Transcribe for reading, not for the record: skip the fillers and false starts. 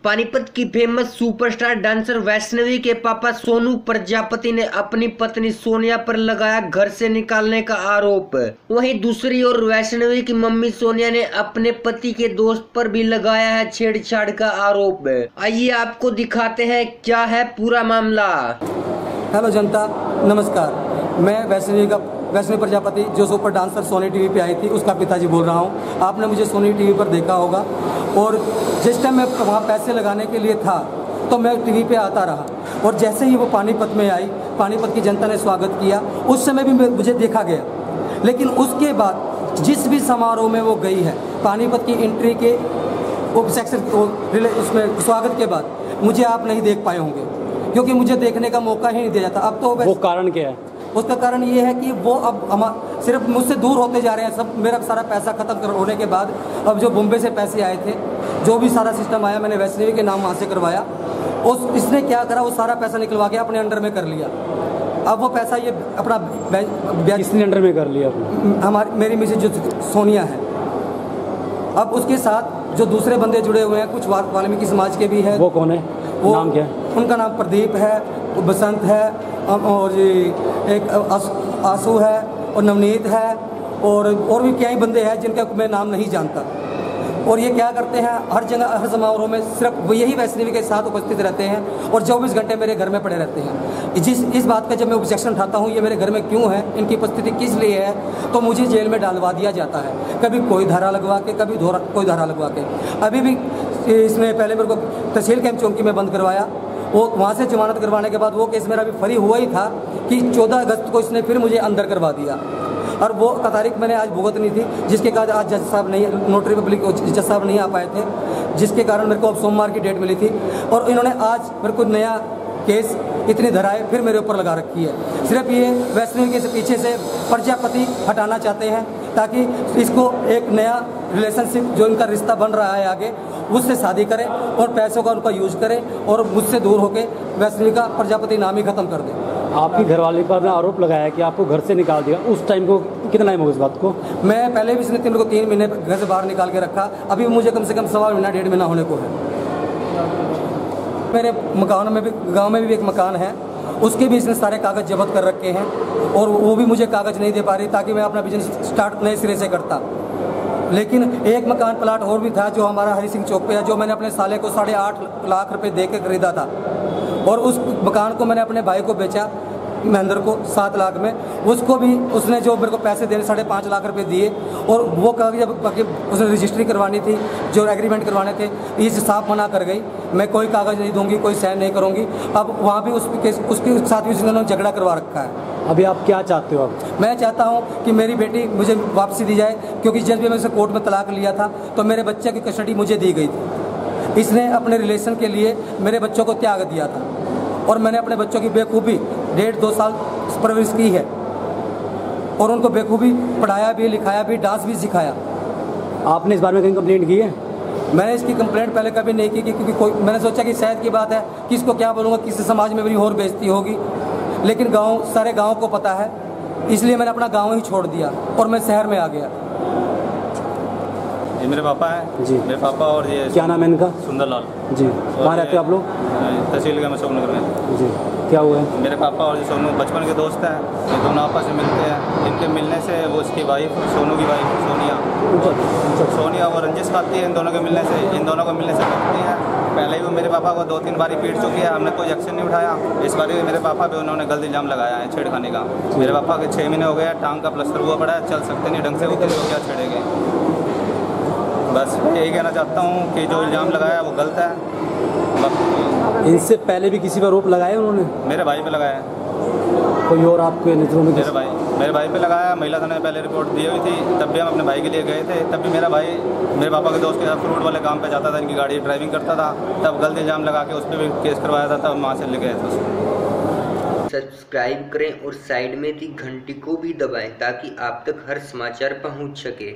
पानीपत की famous superstar dancer Vaishnavi के पापा सोनू प्रजापति ने अपनी पत्नी सोनिया पर लगाया घर से निकालने का आरोप। वहीं दूसरी ओर वैष्णवी की मम्मी सोनिया ने अपने पति के दोस्त पर भी लगाया है छेड़छाड़ का आरोप। आइए आपको दिखाते हैं क्या है पूरा मामला। हेलो जनता, नमस्कार। मैं वैष्णवी प्रजापति जो सुपर डांसर सोनी टीवी पे आई थी उसका पिताजी बोल रहा हूँ। आपने मुझे सोनी टीवी पर देखा होगा और जिस टाइम मैं वहाँ पैसे लगाने के लिए था तो मैं टीवी पे आता रहा और जैसे ही वो पानीपत में आई, पानीपत की जनता ने स्वागत किया, उस समय भी मुझे देखा गया। लेकिन उसके बाद जिस भी समारोह में वो गई है, पानीपत की एंट्री के उसमें स्वागत के बाद मुझे आप नहीं देख पाए होंगे क्योंकि मुझे देखने का मौका ही नहीं दिया जाता। अब तो वो कारण क्या है? उसका कारण ये है कि वो अब सिर्फ मुझसे दूर होते जा रहे हैं। सब मेरा सारा पैसा खत्म होने के बाद अब जो बॉम्बे से पैसे आए थे, जो भी सारा सिस्टम आया, मैंने वैष्णवी के नाम वहाँ से करवाया। इसने क्या करा, वो सारा पैसा निकलवा के अपने अंडर में कर लिया। अब वो पैसा ये अपना किसने अंडर में कर लिया? मेरी मिसेज जो सोनिया है। अब उसके साथ जो दूसरे बंदे जुड़े हुए हैं, कुछ वाल्मीकि समाज के भी है। वो कौन है? वो नाम क्या है? उनका नाम प्रदीप है, बसंत है और एक आंसू है और नवनीत है और भी कई बंदे हैं जिनका मैं नाम नहीं जानता। और ये क्या करते हैं, हर जगह हर समारोह में सिर्फ वो यही वैष्णवी के साथ उपस्थित रहते हैं और 24 घंटे मेरे घर में पड़े रहते हैं। इस बात का जब मैं ऑब्जेक्शन उठाता हूँ ये मेरे घर में क्यों है, इनकी उपस्थिति किस लिए है, तो मुझे जेल में डालवा दिया जाता है। कभी कोई धारा लगवा के, कभी कोई धारा लगवा के। अभी भी इसने पहले मेरे को तहसील कैंप चौकी में बंद करवाया। वो वहाँ से जमानत करवाने के बाद वो केस मेरा अभी फ्री हुआ ही था कि 14 अगस्त को इसने फिर मुझे अंदर करवा दिया और वो का तारीख मैंने आज भुगतनी थी, जिसके कारण आज जज साहब नहीं, नोटरी पब्लिक जज साहब नहीं आ पाए थे, जिसके कारण मेरे को अब सोमवार की डेट मिली थी। और इन्होंने आज मेरे को नया केस इतनी धराए फिर मेरे ऊपर लगा रखी है। सिर्फ ये वैष्णवी के पीछे से प्रजापति हटाना चाहते हैं ताकि इसको एक नया रिलेशनशिप जो इनका रिश्ता बन रहा है आगे, उससे शादी करें और पैसों का उनका यूज करें और मुझसे दूर होकर वैष्णवी का प्रजापति नाम ही खत्म कर दें। आपकी घरवाली पर आरोप लगाया कि आपको घर से निकाल दिया। उस टाइम को कितना टाइम होगा इस बात को? मैं पहले भी इसने मेरे को 3 महीने घर से बाहर निकाल के रखा। अभी मुझे कम से कम 1.25 महीना 1.5 महीना होने को है। मेरे मकान में भी, गांव में भी एक मकान है, उसके भी इसने सारे कागज़ जब्त कर रखे हैं और वो भी मुझे कागज़ नहीं दे पा रही ताकि मैं अपना बिजनेस स्टार्ट नए सिरे से करता। लेकिन एक मकान प्लाट और भी था जो हमारा हरी सिंह चौक पे है, जो मैंने अपने साले को 8.5 लाख रुपए दे के खरीदा था और उस मकान को मैंने अपने भाई को बेचा, महेंद्र को, 7 लाख में। उसको भी उसने जो मेरे को पैसे देने 5.5 लाख रुपए दिए और वो कागज बाकी उसने रजिस्ट्री करवानी थी, जो एग्रीमेंट करवाने थे, इस साफ मना कर गई। मैं कोई कागज़ नहीं दूंगी, कोई साइन नहीं करूंगी। अब वहाँ भी उसके साथ भी उसने झगड़ा करवा रखा है। अभी आप क्या चाहते हो? मैं चाहता हूँ कि मेरी बेटी मुझे वापसी दी जाए क्योंकि जब भी मैं उसे कोर्ट में तलाक लिया था तो मेरे बच्चे की कस्टडी मुझे दी गई थी। इसने अपने रिलेशन के लिए मेरे बच्चों को त्याग दिया था और मैंने अपने बच्चों की बेखूबी 1.5-2 साल परवरिश की है और उनको बेखूबी पढ़ाया भी, लिखाया भी, डांस भी सिखाया। आपने इस बारे में कहीं कंप्लेंट की है? मैंने इसकी कंप्लेंट पहले कभी नहीं की क्योंकि मैंने सोचा कि शायद की बात है, किसको क्या बोलूँगा, किसी समाज में मेरी और बेइज्जती होगी। लेकिन सारे गाँव को पता है, इसलिए मैंने अपना गाँव ही छोड़ दिया और मैं शहर में आ गया। ये मेरे पापा हैं जी। मेरे पापा और ये क्या नाम है इनका? सुंदरलाल जी। कहाँ रहते हैं आप लोग? तहसील का अशोक नगर में जी। क्या हुआ है? मेरे पापा और सोनू बचपन के दोस्त हैं, ये दोनों आपस में मिलते हैं। इनके मिलने से वो उसकी वाइफ, सोनू की वाइफ सोनिया वो रंजिश खाती है। इन दोनों के मिलने से लगती है। पहले ही वो मेरे पापा को 2-3 बारी पीट चुकी है, हमने कोई एक्शन नहीं उठाया। इस बार भी मेरे पापा पे उन्होंने गलत इल्जाम लगाया है छेड़खानी का। मेरे पापा के 6 महीने हो गए, टांग का प्लास्टर हुआ पड़ा है, चल सकते नहीं ढंग से, वो क्या छेड़ेंगे। बस यही कहना चाहता हूँ कि जो इल्ज़ाम लगाया वो गलत है। इनसे पहले भी किसी पर आरोप लगाया उन्होंने? मेरे भाई पे लगाया। कोई और आपके नज़रों में? मेरे भाई पे लगाया। महिला थाने में पहले रिपोर्ट दी हुई थी, तब भी हम अपने भाई के लिए गए थे। तब भी मेरा भाई मेरे पापा के दोस्त के साथ फ्रूट वाले काम पे जाता था, इनकी गाड़ी ड्राइविंग करता था, तब गलत इल्ज़ाम लगा के उस पर भी केस करवाया था, तब वहाँ से ले गए थे उसको। सब्सक्राइब करें और साइड में दी घंटी को भी दबाएं ताकि आप तक हर समाचार पहुंच सके।